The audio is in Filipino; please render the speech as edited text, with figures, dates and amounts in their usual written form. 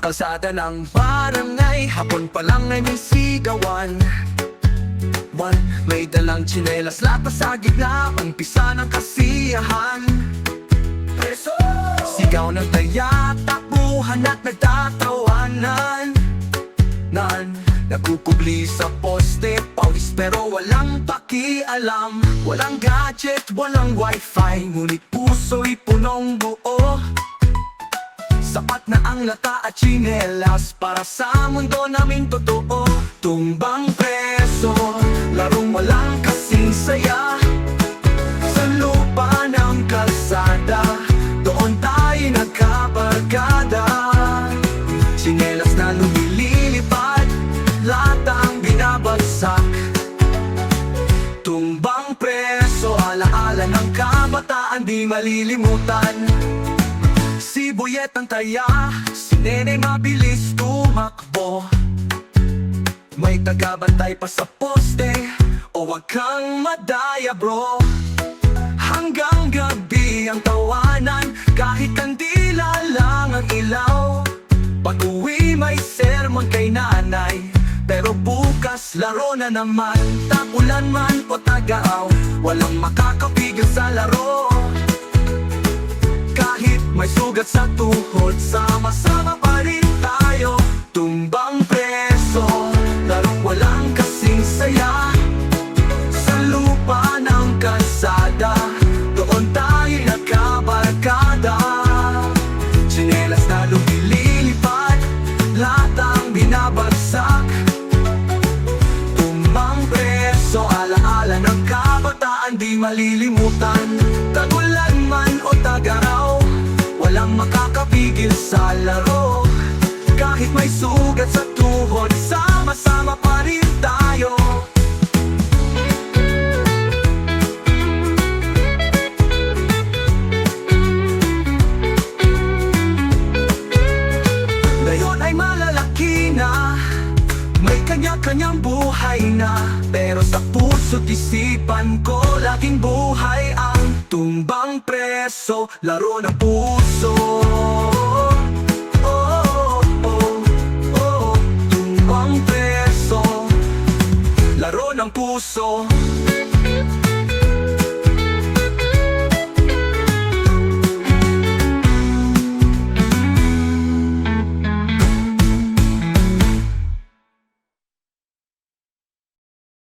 kalsada ng barangay. Hapon pa lang ay may sigawan. May dalang tsinelas, lata sa gitna, umpisa ng kasiyahan. Sigaw ng taya, takbuhan at nagtatawanan. Nagkukubli sa poste, pawis pero walang pakialam. Walang gadget, walang wifi, ngunit puso'y punong buo. Sapat na ang lata at tsinelas para sa mundo naming totoo. Tumbang preso, larong walang kasing saya. Sa lupa ng kalsada, doon tayo nagkabarkada. Tsinelas na lumilipad, latang binabagsak. Tumbang preso, alaala ng kabataan di malilimutan. Si Boyet ang taya, si Nene mabilis tumakbo. May tagabantay pa sa poste, o wag kang madaya bro. Hanggang gabi ang tawanan, kahit kandila lang ang ilaw. Pag-uwi may sermon kay nanay, pero bukas laro na naman. Tagulan man o tagaaw, walang makakapigil sa laro. Kahit may sugat sa tuhod, sama-sama pa rin tayo. Tumbang preso, larong walang kasing saya. Sa lupa ng kalsada, doon tayo nagkabarkada. Tsinelas na lumilipad, latang binabagsak. Tumbang preso, alaala ng kabataan di malilimutan. Tagulan man o tagaraw, walang makakapigil sa laro. Kahit may sugat sa tuhod, sama-sama pa rin tayo. Ngayon ay malalaki na, may kanya-kanyang buhay na, pero sa puso't isipan ko laging buhay ang tumbang preso, laro ng puso. Tumbang preso, laro ng puso.